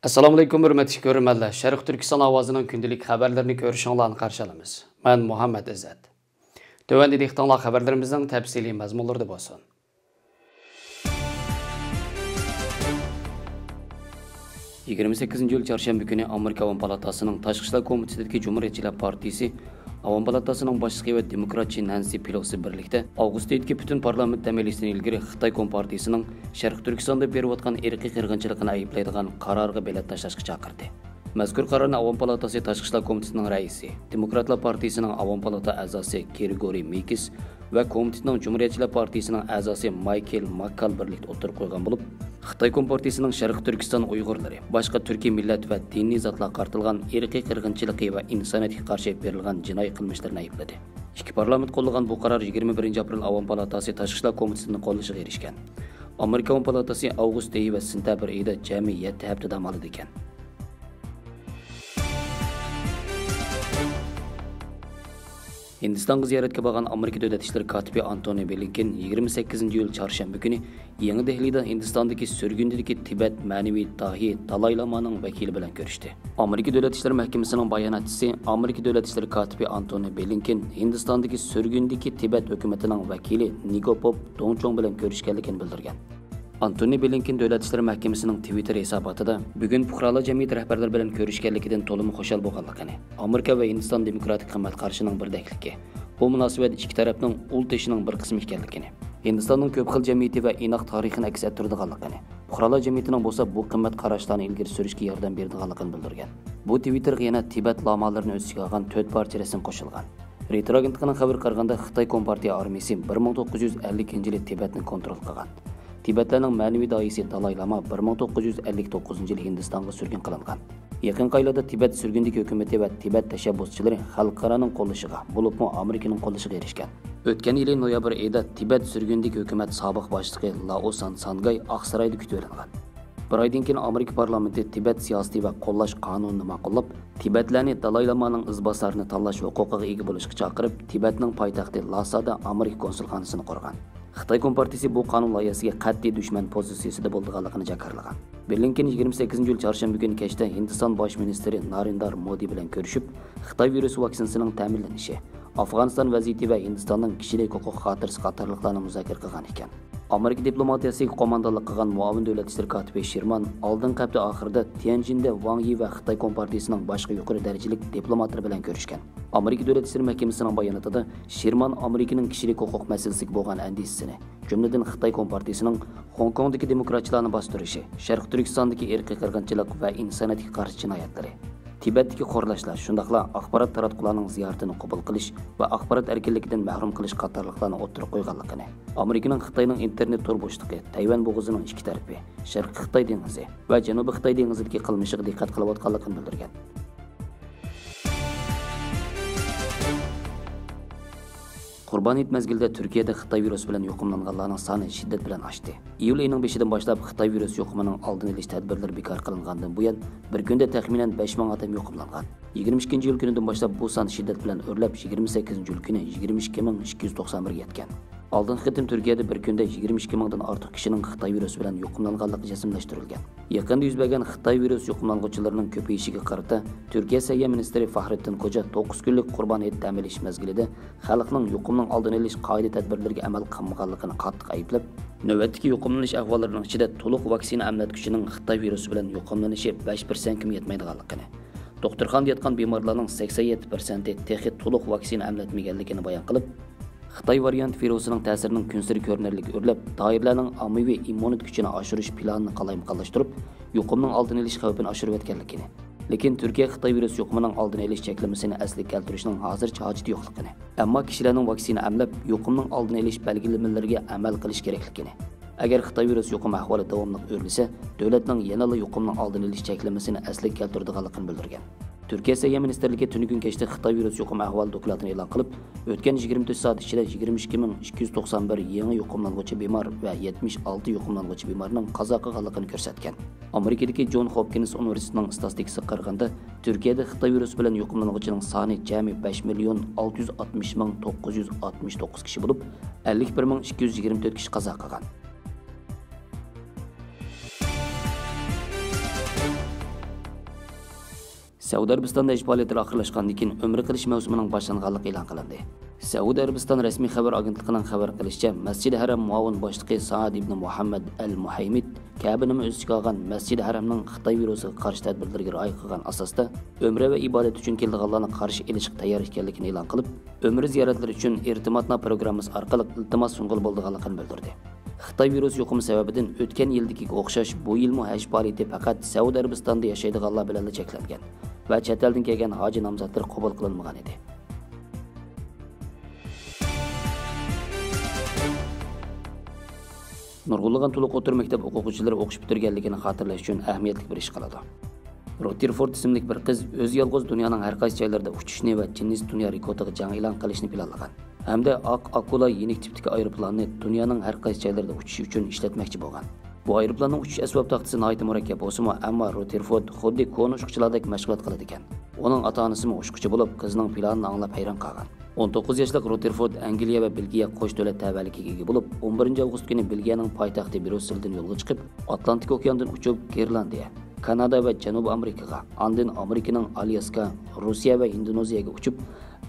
Assalomu alaykum hurmatli ko'ruvchilar. Sharq Turkiston ovozining kundalik xabarlarini ko'rishingizni qarshi olamiz. Men Muhammad Izzat. Tövəndə dehqonlar xabarlarimizning tafsiliy mazmunlarida bo'lsin. 28 iyul çarşamba günü Amerika Avam Palatasının Tashqi ishlar komitetining Cumhuriyetçiler Partisi Avam Palatasının başlığı ve Demokratçı Nancy Pelosi birlikte avgust ayidagi bütün parlament temelisidan ilgari Xitoy Kompartiyasining Sharq Turkistonda berib atgan irqiy qirg'inchilikni ayiblaydigan qarorga belat tashlashga chaqirdi. Mazkur qarorni Avam Palatasi Tashqi ishlar komitetining raisi, Demokratlar Partiyasining Avam Palata a'zosi Grigoriy Mikis ve komitetining Cumhuriyetçiler Partiyasining a'zosi Michael McCall birlikte o'tirib qo'ygan bo'lib, Xitoy Kompartiyasining Sharq Turkiston Uyg'urlari, boshqa turkiy millat va diniy zotlarga qartilgan irqiy qirg'inchiligi va insoniyatga qarshi berilgan jinoiy qilmishlarni aybladi. Ikki parlament qo'llagan bu qaror 21 aprel Avam Palatasi Tashqi ishlar komitetining qo'llashiga erishgan. Amerika Avam Palatasi avgust oyi va sentabr oyida jami 7 hafta dam oladi ekan. Hindistonga ziyoratga borgan Amerika Davlat ishlar kotibi Antony Blinken 28 iyul çarşamba günü Yangi Dehlida Hindistondagi sürgündagi Tibet ma'naviy dahi Dalai Lama'ning vakili bilan ko'rishdi. Amerika Davlat ishlar mahkamasining bayonotchisi Amerika Davlat ishlar kotibi Antony Blinken Hindistondagi sürgündagi Tibet hukumatining vakili Nigopop Dongchong bilan ko'rishganligini bildirgan. Antony Blinken Davlat ishlar mahkamasining Twitter hisobotida bugun fuqarolar jamiyat rahbarlari bilan ko'rishganligidan to'liq xushal bo'lganligini, Amerika va Hindiston demokratik qimmat qarshining birdakligi, bu munosabat ikki tarafning ult ishining bir qismi ekanligini, Hindistonning ko'p xil jamiyati va inoq tarixini aks ettiradiganligini, fuqarolar jamiyatining bo'lsa bu qimmat qarashlarni ilgari surishga yordam beradiganligini bildirgan. Bu Twitterga yana Tibet lamalarini o'z ichiga olgan 4 parcha rasm qo'shilgan. Reuters agentligining xabar qaraganda Xitoy Kompartiya armiyasi 1950-yili Tibetni kontrol qilgan. Tibetlarning ma'naviy doisi Dalai Lama 1959-yil Hindistonga surgun qilingan. Yaqin oylarda Tibet surgundagi hukumati va Tibet tashabbuschilari xalqaroning qo'llashiga, bo'libmi Amerikaning qo'llashiga erishgan. O'tgan yil noyabr oyida Tibet surgundagi hukumat sobiq boshlig'i Laosan Sangay Oqsaroyda kutib olingan. Bir oydan keyin Amerika parlamenti Tibet siyosiy va qo'llash qonunini ma'qullab, Tibetlarni Dalai Lamaning izboslarini tanlash huquqiga ega bo'lishga chaqirib, Tibetning poytaxti Lhasada Amerika konsulxonasini qurgan. Xitoy Kompartiyasi bu qonun loyihasiga qat'iy dushman pozitsiyasida bo'lganligini jakarlagan. Blinken 28 iyul çarşamba günü kechda Hindiston bosh ministri Narendra Modi bilan ko'rishib, Xitoy virus vaksinasining ta'minlanishi, Afg'oniston vaziyati va Hindistonning kishilik huquq xotirasi qatorliqlarni muzokara qilgan ekan. Amerika diplomatiyasiga qo'mondonlik qilgan muavin davlat ishlar kotibi Sherman oldingi hafta oxirida Tianjinda Wang Yi va Xitoy Kompartiyasining boshqa yuqori darajali diplomatlar bilan ko'rishgan. Amerika davlat ishlar mahkamasining bayonotida Sherman Amerikaning kishilik huquq masalasiga bo'lgan andisini, jumladan Xitoy Kompartiyasining Hong Kongdagi demokratchilarni bostirishi, Sharq Turkistondagi irqiy qirg'inchilik va insoniyatga qarshi jinoyatlari, Tibetdagi xo'rlashlar, shundaqla axborot taratqularning ziyoratini qabul qilish va axborot erkinligidan mahrum qilish qatorliqlarni o'tirib qo'yganligini, Amerikaning Xitoyning internet tor bo'shlig'i, Tayvan bo'g'izining ikki tarafi, Sharqiy Xitoy dengizi va Janubiy Xitoy dengizidagi qilmishiga diqqat qilayotganligini bildirgan. Qurban Hayit mezgilida Turkiyada Xitoy virusi bilan yuqumlanganlarning soni shiddat bilan oshdi. Iyul oyining 5-dan boshlab Xitoy virus yuqumining oldini olish tadbirlari bekor qilingandan buyon bir kunda taxminan 5000 odam yuqumlangan. 22-iyul kunidan boshlab bu son shiddat bilan o'rlab 28-iyul kuni 22291 ga yetgan. Oldingi qitim Turkiyada bir kunda 22000 dan ortiq kishining Xitoy virusi bilan yuqumlanganligi jazmlashtirilgan. Yaqinda yuz bergan Xitoy virus yuqumlanuvchilarining ko'payishiga qarata Turkiya Sog'liqni ministri Fahrettin Koca 9 kunlik Qurban Hayit dam olish mezgilida xalqning yuqumning oldini olish qoida tadbirlariga amal qilmaganligini qattiq ayblab, navbatdagi yuqumlanish ahvollarining ichida to'liq vaksina emlatuvchining Xitoy virusi bilan yuqumlanishi 5% kim yetmaydiganligini, doktorxonada yotgan bemorlarning 87% texnik to'liq vaksina emlatmaganligini bayon qilib, Xitoy variant virusining ta'sirining kunsiri ko'rinarli o'rlab, doirlarning ommaviy immunit kuchini oshirish planini qalayimqonlashtirib, yuqumning oldini olish xavfini oshirib etganligini, lekin Turkiya Xitoy virus yuqumining oldini olish cheklamasini asliga keltirishning hozircha hojati yo'qligini, ammo kishilarning vaksina emlab, yuqumning oldini olish belgilamalariga amal qilish kerakligini, agar Xitoy virus yuqumi ahvoli davomli o'rilsa, davlatning yanada yuqumning oldini olish cheklamasini asliga keltiradiganligini bildirgan. Turkiya Sog'liqni ministrligi tuni kun kechda Xitoy virus yuqumi ahvoli dokladini e'lon qilib, o'tgan 24 soat ichida 22291 yangi yuqumlanuvchi bemor va 76 yuqumlanuvchi bemorning qazo qilganligini ko'rsatgan. Amerikadagi John Hopkins universitetining statistikasiga qaraganda, Turkiyada Xitoy virusi bilan yuqumlanuvchining soni jami 5,606,969 kishi bo'lib, 51224 kishi qazo qilgan. Saudiya Arabistonda ish faoliyati oxirlashgandan keyin umra qilish mavsumining boshlanganligi e'lon qilindi. Saudiya Arabiston rasmiy xabar agentligining xabar qilishicha, Masjid-i Haram muavin boshlig'i Saad ibn Muhammad al-Muhaymid Ka'bani o'z ichiga olgan Masjid-i Haramning Xitoy virusiga qarshi tadbirlarga rioya qilgan asosda umra va ibodat uchun kelganlarni qarshi olishga tayyor ekanligini e'lon qilib, umra ziyoratlari uchun irtimotna programmasi orqali iltimos sunqil bo'lganligini bildirdi. Xitoy virus yuqumi sababidan o'tgan yildagiga o'xshash bu yilmi haj faoliyati faqat Saudiya Arabistonda yashaydiganlar bilan cheklangan va chet eldan kelgan hoji nomzodlar qabul qilinmagan edi. Nurg'ulg'an to'liq o'tir maktab o'quvchilari o'qish bitirganligini xotirlash uchun ahamiyatli bir ish qiladi. Rutherford ismli bir qiz o'z yolg'iz dunyoning har qaysi joylarida uchishni va Ginnes dunyo rekordiga jang e'lon qilishni planlagan. Hamda Oq Akula yenik tipdagi aeroplanni dunyoning har qaysi joylarida uchish uchun ishlatmoqchi bo'lgan. Bu aeroplanning uchish asbob taxtasi nihoyat murakkab bo'lsa-mu, ammo Rutherford xuddi qo'nish-uchilardek mashg'ulot qiladi ekan. Uning ota-onasi ushquchi bo'lib, qizining planini anglab hayron qolgan. 19 yoshli Rutherford Angliya va Belgiya qo'sh davlat tavalligiga ega bo'lib, 11 avgust kuni Belgiyaning poytaxti Brusseldan yo'lga chiqib, Atlantik okeanidan uchib Grenlandiya, Kanada va Janubiy Amerikaga, andin Amerikaning Alyaska, Rossiya va Indoneziyaga uchib,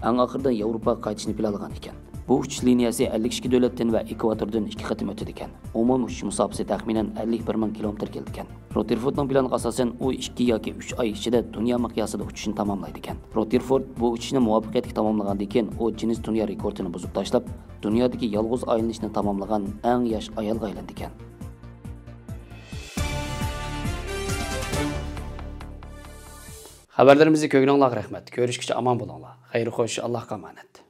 eng oxirida Yevropaga qaytishni planlagan ekan. Bu uchish liniyasi 52 davlatdan va ekvatordan 2 qatim o'tadi ekan. Umumiy uchish masofasi taxminan 51 ming kilometr keldi ekan. Rutherfordning planiga asosan u 2 yoki 3 oy ichida dunyo miqyosida uchishni tamomlaydi ekan. Rutherford bu uchishni muvaffaqiyatli tamomlagandan keyin u Ginnes dunyo rekordini buzib tashlab, dunyodagi yolg'iz aylanishni tamomlagan eng yosh ayolga aylandi ekan. Xabarlarimizni ko'ngilingizga rahmat. Ko'rishguncha omon bo'linglar. Xayr xo'sh, Allohga omonat.